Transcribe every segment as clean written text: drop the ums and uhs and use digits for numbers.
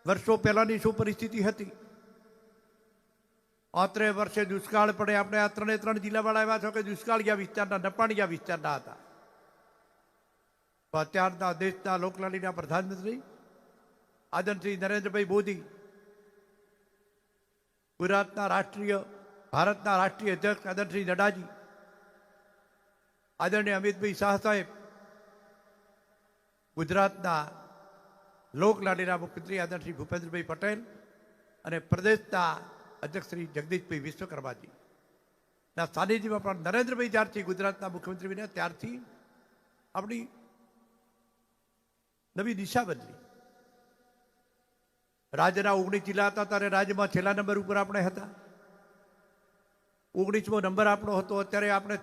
વર્ષો પહેલાંની શું પરિસ્થિતિ હતી? 33 વર્ષે દુષ્કાળ પડે. આપણે આ 3 જિલ્લાવાળા એવા છો કે દુષ્કાળિયા વિસ્તારના, નપાણિયા વિસ્તારના હતા. અત્યારના દેશના લોકલાડીના પ્રધાનમંત્રી આદરણીય નરેન્દ્રભાઈ મોદી, ભારતના રાષ્ટ્રીય અધ્યક્ષ આદરણીય નડ્ડાજી, આદરણીય અમિતભાઈ શાહ સાહેબ, ગુજરાતના લોકલાડીના મુખ્યમંત્રી આદરણીય ભૂપેન્દ્રભાઈ પટેલ અને પ્રદેશના અધ્યક્ષ શ્રી જગદીશભાઈ વિશ્વકર્માજી ના સાનિધ્યમાં પણ નરેન્દ્રભાઈ જ્યારથી ગુજરાતના મુખ્યમંત્રી બન્યા ત્યારથી આપણી નવી દિશા બદલી. રાજ્યના 19 જિલ્લા હતા ત્યારે રાજ્યમાં છેલ્લા નંબર ઉપર આપણે હતા. 19મો નંબર આપણો હતો. અત્યારે આપણે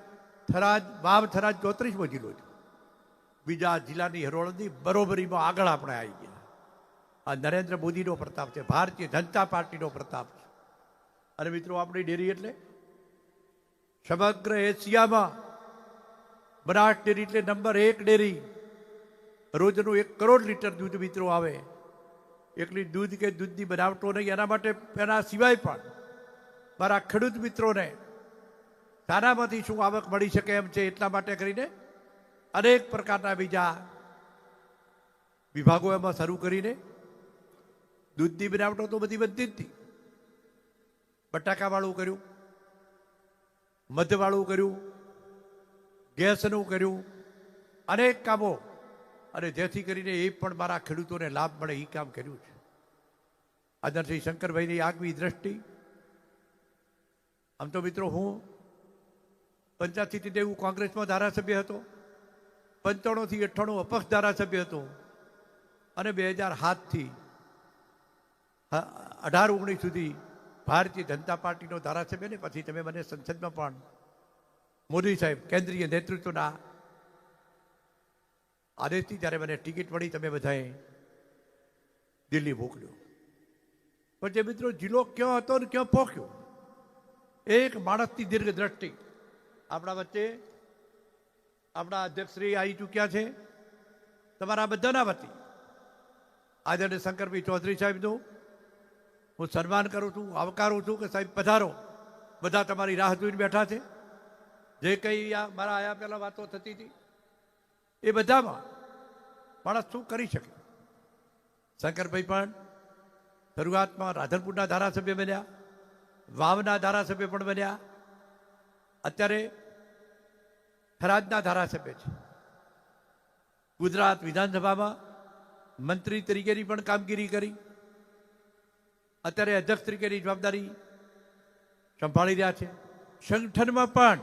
વાવ થરાદ 34મો જિલ્લો છે. બીજા જિલ્લાની હરોળની બરોબરીમાં આગળ આપણે આવી ગયા. આ નરેન્દ્ર મોદીનો પ્રતાપ છે, ભારતીય જનતા પાર્ટીનો પ્રતાપ છે. અને મિત્રો, આપણી ડેરી એટલે સમગ્ર એશિયામાં બનાસ ડેરી એટલે નંબર 1 ડેરી. રોજનું 1 કરોડ લીટર દૂધ મિત્રો આવે. એકલી દૂધ કે દૂધની બનાવટો નહીં, એના માટે એના સિવાય પણ મારા ખેડૂત મિત્રોને સારામાંથી શું આવક મળી શકે એમ છે. એટલા માટે કરીને અનેક પ્રકારના બીજા વિભાગો એમાં શરૂ કરીને દૂધની બનાવટો તો બધી બનતી જ હતી. બટાકાવાળું કર્યું, મધવાળું કર્યું, ગેસનું કર્યું, અનેક કામો, અને જેથી કરીને એ પણ મારા ખેડૂતોને લાભ મળે એ કામ કર્યું છે. આદરણીય શંકરભાઈની આગવી દ્રષ્ટિ. આમ તો મિત્રો, હું 85થી 90 કોંગ્રેસમાં ધારાસભ્ય હતો, 95થી 98 અપક્ષ ધારાસભ્ય હતો, અને 2007થી 18-19 સુધી ભારતીય જનતા પાર્ટીનો ધારાસભ્ય. ને પછી તમે મને સંસદમાં પણ મોદી સાહેબ કેન્દ્રીય નેતૃત્વના આદેશથી જ્યારે મને ટિકિટ મળી, તમે બધાએ દિલ્હી મોકલ્યો. પછી મિત્રો, જિલ્લો ક્યાં હતો ને ક્યાં પહોંચ્યો? એક માણસની દીર્ઘ દ્રષ્ટિ. આપણા વચ્ચે આપણા અધ્યક્ષશ્રી આવી ચૂક્યા છે. તમારા બધાના વતી આદરણીય શંકરભાઈ ચૌધરી સાહેબનું હું સન્માન કરું છું, આવકારું છું કે સાહેબ પધારો. બધા તમારી રાહ જોઈને બેઠા છે. જે કંઈ મારા આયા પહેલાં વાતો થતી હતી એ બધામાં માણસ શું કરી શકે. શંકરભાઈ પણ શરૂઆતમાં રાધનપુરના ધારાસભ્ય બન્યા, વાવના ધારાસભ્ય પણ બન્યા, અત્યારે થરાદના ધારાસભ્ય છે. ગુજરાત વિધાનસભામાં મંત્રી તરીકેની પણ કામગીરી કરી. અત્યારે અધ્યક્ષ તરીકેની જવાબદારી સંભાળી રહ્યા છે. સંગઠનમાં પણ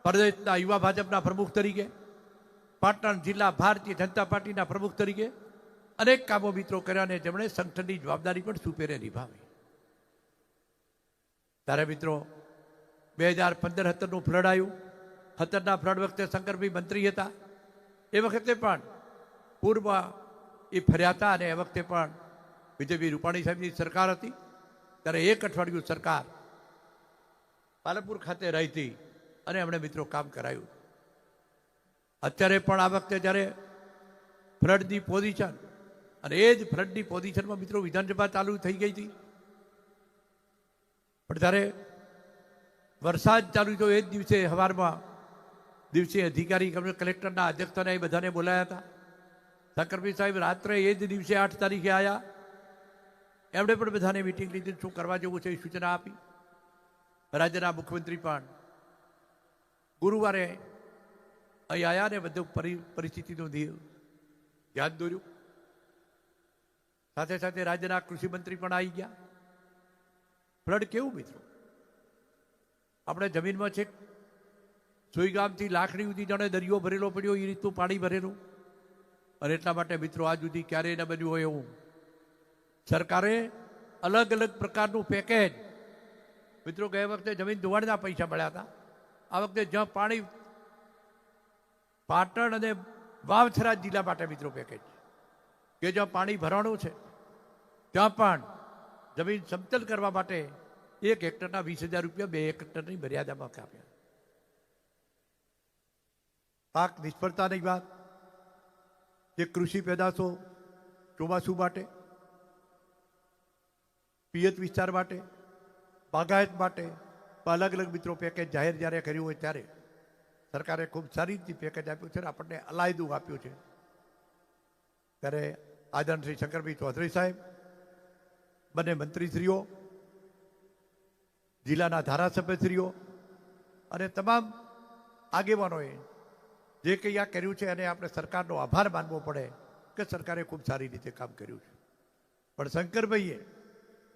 પ્રદેશના યુવા ભાજપના પ્રમુખ તરીકે, પાટણ જિલ્લા ભારતીય જનતા પાર્ટીના પ્રમુખ તરીકે અનેક કામો મિત્રો કર્યા, અને જેમણે સંગઠનની જવાબદારી પણ સુપેરે નિભાવી. ત્યારે મિત્રો 2015-17નું ફ્લડ આવ્યું. 17ના ફ્લડ વખતે શંકરભાઈ મંત્રી હતા. એ વખતે પણ પૂરમાં એ ફર્યા હતા, અને એ વખતે પણ વિજયભાઈ રૂપાણી સાહેબની સરકાર હતી. ત્યારે 1 અઠવાડિયું સરકાર પાલનપુર ખાતે રહી હતી, અને એમણે મિત્રો કામ કરાયું. અત્યારે પણ આ વખતે જ્યારે ફ્લડની પોઝિશન, અને એ જ ફ્લડની પોઝિશનમાં મિત્રો વિધાનસભા ચાલુ થઈ ગઈ હતી. પણ જ્યારે વરસાદ ચાલુ થયો એ જ દિવસે સવારમાં અધિકારી કલેક્ટરના અધ્યક્ષતાને એ બધાને બોલાયા હતા. શંકરભાઈ સાહેબ રાત્રે એ જ દિવસે 8 તારીખે આવ્યા. એમણે પણ બધાને મિટિંગ લીધી, શું કરવા જેવું છે એ સૂચના આપી. રાજ્યના મુખ્યમંત્રી પણ ગુરુવારે અહીં આવ્યા ને બધું પરિસ્થિતિનું ધ્યાન દોર્યું. સાથે સાથે રાજ્યના કૃષિમંત્રી પણ આવી ગયા. ફ્લડ કેવું મિત્રો, આપણે જમીનમાં છે સોઈગામથી લાખણી સુધી જાણે દરિયો ભરેલો પડ્યો એ રીતનું પાણી ભરેલું. અને એટલા માટે મિત્રો આજ સુધી ક્યારેય ન બન્યું હોય એવું સરકારે અલગ અલગ પ્રકારનું પેકેજ. મિત્રો, ગયા વખતે જમીન ધોવાણના પૈસા મળ્યા હતા. આ વખતે જ્યાં પાણી, પાટણ અને વાવથરા જિલ્લા માટે મિત્રો પેકેજ કે જ્યાં પાણી ભરાણું છે ત્યાં પણ જમીન સમતલ કરવા માટે 1 હેક્ટરના 20,000 રૂપિયા 2 હેક્ટરની મર્યાદામાં કાપ્યા. પાક નિષ્ફળતાની વાત, જે કૃષિ પેદાશો ચોમાસું માટે પિયત વિસ્તાર માટે, બાગાયત માટે અલગ અલગ મિત્રો પેકેજ જાહેર જ્યારે કર્યું હોય ત્યારે સરકારે ખૂબ સારી રીતે પેકેજ આપ્યું છે, આપણને અલાયદું આપ્યું છે. ત્યારે આદરણીય શ્રી શંકરભાઈ ચૌધરી સાહેબ, બંને મંત્રીશ્રીઓ, જિલ્લાના ધારાસભ્યશ્રીઓ અને તમામ આગેવાનોએ જે કંઈ આ કર્યું છે એને આપણે સરકારનો આભાર માનવો પડે કે સરકારે ખૂબ સારી રીતે કામ કર્યું છે. પણ શંકરભાઈએ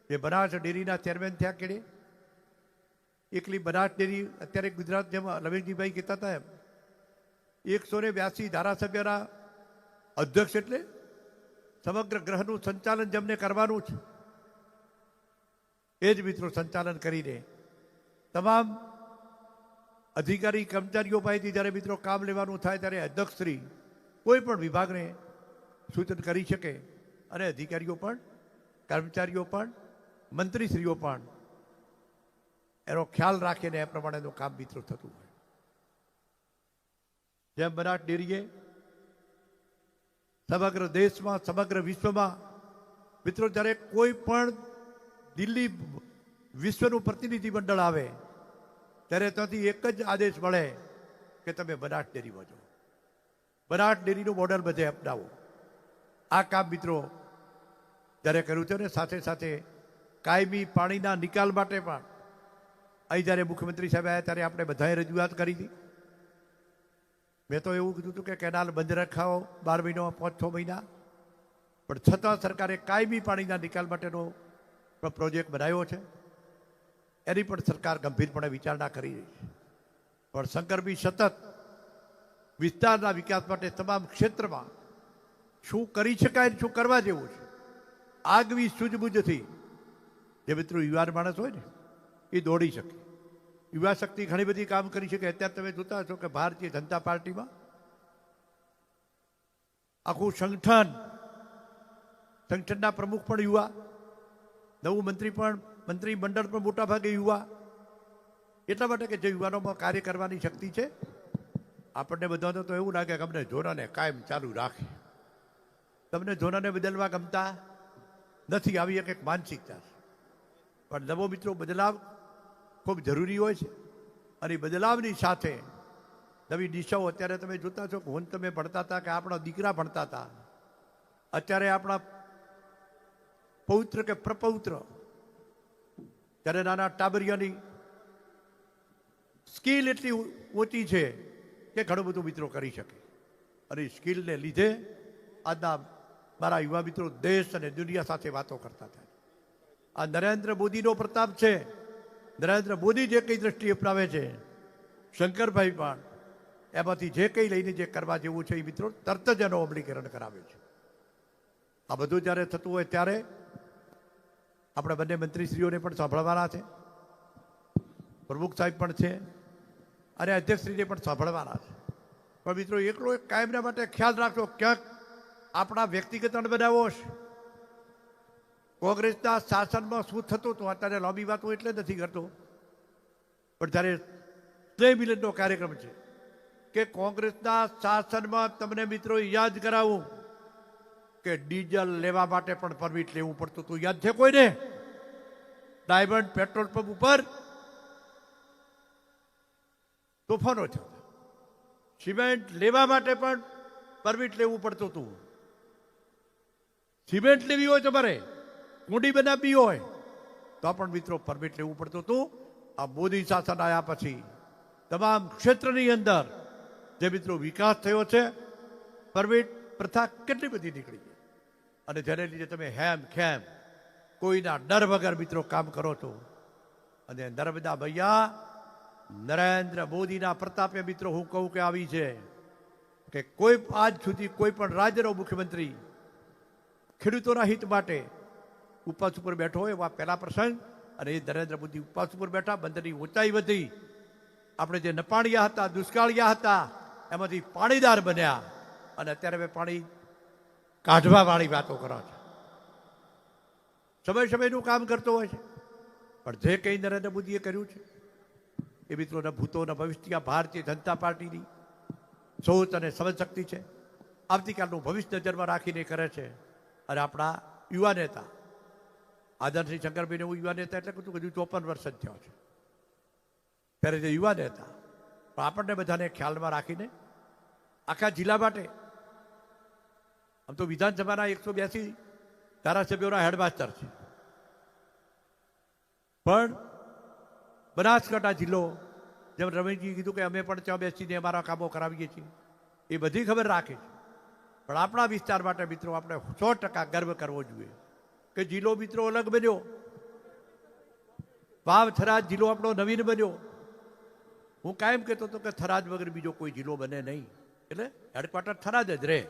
જે બનાસ ડેરીના ચેરમેન થયા કેડે એકલી બનાસ ડેરી અત્યારે ગુજરાત જેમ લવેનજીભાઈ કહેતા હતા એમ 182 ધારાસભ્યના અધ્યક્ષ એટલે સમગ્ર ગ્રહનું સંચાલન જેમને કરવાનું છે એ જ મિત્રો સંચાલન કરીને તમામ અધિકારી કર્મચારીઓ પાસેથી જ્યારે મિત્રો કામ લેવાનું થાય ત્યારે અધ્યક્ષશ્રી કોઈ પણ વિભાગને સૂચન કરી શકે અને અધિકારીઓ પણ, કર્મચારીઓ પણ, મંત્રીશ્રીઓ પણ એનો ખ્યાલ રાખીને એ પ્રમાણેનું કામ મિત્રો થતું હોય. જેમ બનાસ ડેરીએ સમગ્ર દેશમાં, સમગ્ર વિશ્વમાં મિત્રો જ્યારે કોઈ પણ દિલ્હી વિશ્વનું પ્રતિનિધિ મંડળ આવે ત્યારે ત્યાંથી એક જ આદેશ મળે કે તમે બનાસ ડેરીમાં જાઓ, બનાસ ડેરીનું મોડલ બધે અપનાવો. આ કામ મિત્રો જ્યારે કર્યું છે ને સાથે સાથે કાયમી પાણીના નિકાલ માટે પણ અહીં જ્યારે મુખ્યમંત્રી સાહેબ આવ્યા ત્યારે આપણે બધાએ રજૂઆત કરી હતી. મેં તો એવું કીધું હતું કે કેનાલ બંધ રખાવો 12 મહિનામાં 5-6 મહિના, પણ છતાં સરકારે કાયમી પાણીના નિકાલ માટેનો પ્રોજેક્ટ બનાવ્યો છે. એની પણ સરકાર ગંભીરપણે વિચારણા કરી રહી છે. પણ શંકરભાઈ સતત વિસ્તારના વિકાસ માટે તમામ ક્ષેત્રમાં શું કરી શકાય, શું કરવા જેવું છે, આગવી સૂઝબૂઝથી જે મિત્રો યુવાન માણસ હોય ને એ દોડી શકે. યુવા શક્તિ ઘણી બધી કામ કરી શકે. અત્યારે તમે જોતા હશો કે ભારતીય જનતા પાર્ટીમાં આખું સંગઠનના પ્રમુખ પણ યુવા, નવું મંત્રી મંડળ પણ મોટા ભાગે યુવા. એટલા માટે કે જે યુવાનોમાં કાર્ય કરવાની શક્તિ છે. આપણને બધાને તો એવું લાગે કે અમને જોનાને કાયમ ચાલુ રાખે, તમને જોનાને બદલવા ગમતા નથી, આવી એક માનસિકતા. પણ નવો મિત્રો બદલાવ ખૂબ જરૂરી હોય છે અને બદલાવની સાથે નવી દિશાઓ. અત્યારે તમે જોતા છો કે હું તમે ભણતા હતા કે આપણા દીકરા ભણતા હતા, અત્યારે આપણા પૌત્ર કે પ્રપૌત્ર ત્યારે નાના ટાબરિયાની સ્કિલ એટલી ઊંચી છે કે ઘણું બધું મિત્રો કરી શકે. અને સ્કિલને લીધે આજના મારા યુવા મિત્રો દેશ અને દુનિયા સાથે વાતો કરતા થાય. આ નરેન્દ્ર મોદીનો પ્રતાપ છે. નરેન્દ્ર મોદી જે કંઈ દ્રષ્ટિ અપનાવે છે, શંકરભાઈ પણ એમાંથી જે કંઈ લઈને જે કરવા જેવું છે એ મિત્રો તરત જ એનો અમલીકરણ કરાવે છે. આ બધું જ્યારે થતું હોય ત્યારે આપણે બંને મંત્રીશ્રીઓને પણ સાંભળવાના છે, પ્રમુખ સાહેબ પણ છે અને અધ્યક્ષશ્રીને પણ સાંભળવાના છે. પણ મિત્રો એકલો એક કાયમના માટે ખ્યાલ રાખજો, ક્યાંક આપણા વ્યક્તિગત અણબનાવો છે. કોંગ્રેસના શાસનમાં શું થતું હતું અત્યારે લાંબી વાતો એટલે નથી કરતો, પણ જ્યારે 2 મિનિટનો કાર્યક્રમ છે કે કોંગ્રેસના શાસનમાં તમને મિત્રો યાદ કરાવું કે ડીઝલ લેવા માટે પણ પરમિટ લેવું પડતું હતું. યાદ છે કોઈને? ડાયમંડ પેટ્રોલ પંપ ઉપર તોફાનો થયા. સિમેન્ટ લેવા માટે પણ પરમિટ લેવું પડતું હતું. સિમેન્ટ લેવી હોય તમારે, કુંડી બનાવવી હોય તો પણ મિત્રો પરમિટ લેવું પડતું હતું. આ મોદી શાસન આવ્યા પછી તમામ ક્ષેત્રની અંદર જે મિત્રો વિકાસ થયો છે, પરમિટ પ્રથા કેટલી બધી નીકળી છે અને જેને લીધે તમે હેમ ખેમ કોઈના ડર વગર મિત્રો કામ કરો છો. અને નર્મદા મૈયા નરેન્દ્ર મોદીના પ્રતાપે મિત્રો હું કહું કે આવી છે કે કોઈ આજ સુધી કોઈ પણ રાજ્યનો મુખ્યમંત્રી ખેડૂતોના હિત માટે ઉપવાસ ઉપર બેઠો હોય એવા પહેલા પ્રસંગ. અને એ નરેન્દ્ર મોદી ઉપવાસ ઉપર બેઠા, બંદરની ઊંચાઈ વધી, આપણે જે નપાણિયા હતા, દુષ્કાળિયા હતા, એમાંથી પાણીદાર બન્યા અને અત્યારે હવે પાણી કાઢવાવાળી વાતો કરો છો. સમયનું કામ કરતો હોય છે. પણ જે કંઈ નરેન્દ્ર મોદીએ કર્યું છે એ મિત્રોના ભૂતોના ભવિષ્ય ભારતીય જનતા પાર્ટીની સોચ અને સમજશક્તિ છે. આવતીકાલનું ભવિષ્ય નજરમાં રાખીને કરે છે. અને આપણા યુવા નેતા આદરણશ્રી શંકરભાઈને હું યુવા નેતા એટલે કીધું કે હજુ 54 વર્ષ જ થયો છે. ત્યારે જે યુવા નેતા પણ આપણને બધાને ખ્યાલમાં રાખીને આખા જિલ્લા માટે આમ તો વિધાનસભાના 182 ધારાસભ્યોના હેડમાસ્ટર છે, પણ બનાસકાંઠા જિલ્લો જેમ રમેશજી કીધું કે અમે પણ ત્યાં બેસીને અમારા કામો કરાવીએ છીએ, એ બધી ખબર રાખે છે. પણ આપણા વિસ્તાર માટે મિત્રો આપણે 100% ગર્વ કરવો જોઈએ કે જિલ્લો મિત્રો અલગ બન્યો. વાવ થરાદ જિલ્લો આપણો નવીન બન્યો. હું કાયમ કહેતો હતો કે થરાદ વગર બીજો કોઈ જિલ્લો બને નહીં, એટલે હેડક્વાર્ટર થરાદ જ રહે.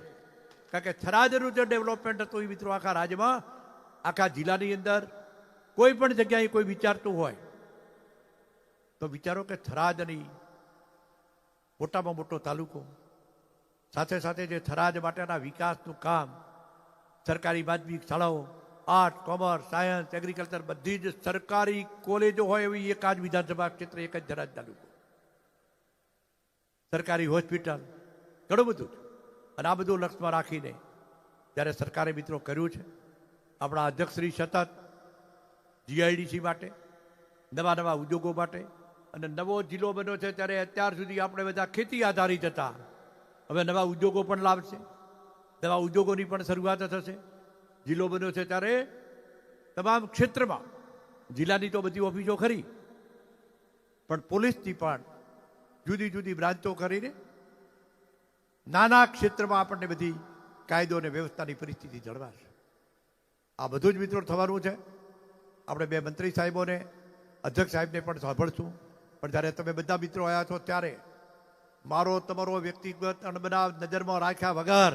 કારણ કે થરાદનું જે ડેવલપમેન્ટ હતું એ મિત્રો આખા રાજ્યમાં આખા જિલ્લાની અંદર કોઈ પણ જગ્યાએ કોઈ વિચારતું હોય તો વિચારો કે થરાદની મોટામાં મોટો તાલુકો, સાથે સાથે જે થરાદ માટેના વિકાસનું કામ, સરકારી માધ્યમિક શાળાઓ, આર્ટ, કોમર્સ, સાયન્સ, એગ્રીકલ્ચર બધી જ સરકારી કોલેજો હોય એવી એક જ વિધાનસભા ક્ષેત્ર, એક જ થરાદ તાલુકો, સરકારી હોસ્પિટલ, ઘણું બધું. અને આ બધું લક્ષ્યમાં રાખીને જ્યારે સરકારે મિત્રો કર્યું છે, આપણા અધ્યક્ષશ્રી સતત જીઆઈડીસી માટે, નવા નવા ઉદ્યોગો માટે, અને નવો જિલ્લો બન્યો છે ત્યારે અત્યાર સુધી આપણે બધા ખેતી આધારિત હતા, હવે નવા ઉદ્યોગો પણ લાવશે, નવા ઉદ્યોગોની પણ શરૂઆત થશે. જિલ્લો બન્યો છે ત્યારે તમામ ક્ષેત્રમાં જિલ્લાની તો બધી ઓફિસો ખરી, પણ પોલીસની પણ જુદી જુદી બ્રાન્ચો કરીને નાના ક્ષેત્રમાં આપણને બધી કાયદો અને વ્યવસ્થાની પરિસ્થિતિ જળવાશે. આ બધું જ મિત્રો થવાનું છે. આપણે બે મંત્રી સાહેબોને, અધ્યક્ષ સાહેબને પણ સાંભળશું. પણ જ્યારે તમે બધા મિત્રો આવ્યા છો ત્યારે મારો તમારો વ્યક્તિગત અણબનાવ નજરમાં રાખ્યા વગર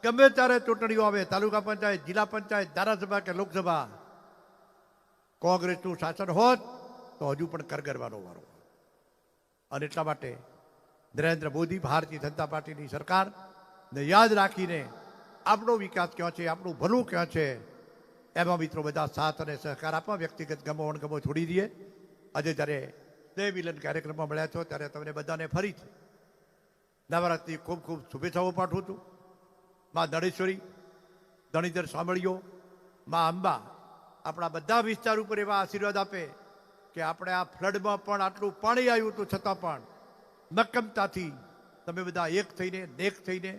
ગમે ત્યારે ચૂંટણીઓ આવે, તાલુકા પંચાયત, જિલ્લા પંચાયત, ધારાસભા કે લોકસભા, કોંગ્રેસનું શાસન હોત તો હજુ પણ કરગરવાનો વારો. અને એટલા માટે નરેન્દ્ર મોદી, ભારતીય જનતા પાર્ટીની સરકારને યાદ રાખીને આપણો વિકાસ ક્યાં છે, આપણું ભલું ક્યાં છે, એમાં મિત્રો બધા સાથ અને સહકાર આપવા, વ્યક્તિગત ગમો અણગમો છોડી દઈએ. આજે જ્યારે સ્નેહ મિલન કાર્યક્રમમાં મળ્યા છો ત્યારે તમને બધાને ફરીથી નવરાત્રિની ખૂબ ખૂબ શુભેચ્છાઓ પાઠવું છું. મા દણેશ્વરી, ધણીધર સાંભળીઓ, મા અંબા આપણા બધા વિસ્તાર ઉપર એવા આશીર્વાદ આપે કે આપણે આ ફ્લડમાં પણ આટલું પાણી આવ્યું હતું છતાં પણ મક્કમતાથી તમે બધા એક થઈને, નેક થઈને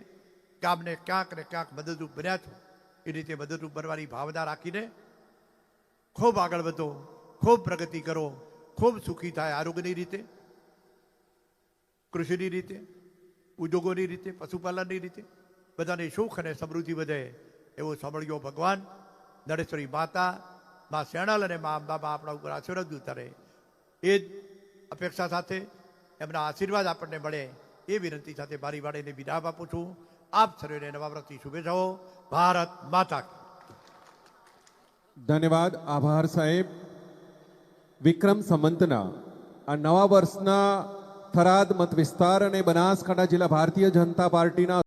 ગામને ક્યાંક ને ક્યાંક મદદરૂપ બન્યા છો. એ રીતે મદદરૂપ બનવાની ભાવના રાખીને ખૂબ આગળ વધો, ખૂબ પ્રગતિ કરો, ખૂબ સુખી થાય, આરોગ્યની રીતે, કૃષિની રીતે, ઉદ્યોગોની રીતે, પશુપાલનની રીતે બધાને સુખ અને સમૃદ્ધિ વધે એવો સાંભળ્યો ભગવાન નરેશ્વરી માતા, મા શેણાલ અને મા અંબામાં આપણા ઉપર આશીર્વાદ ઉતારે એ જ અપેક્ષા સાથે એમના આશીર્વાદ આપણને મળે એ વિનંતી સાથે મારી વાણીને વિરામ આપું છું. આપ સર્વેને નવા વર્ષની શુભેચ્છાઓ. ભારત માતા કી. ધન્યવાદ, આભાર સાહેબ. વિક્રમ સંવંતના આ નવા વર્ષના થરાદ મત વિસ્તાર અને બનાસકાંઠા જિલ્લા ભારતીય જનતા પાર્ટીના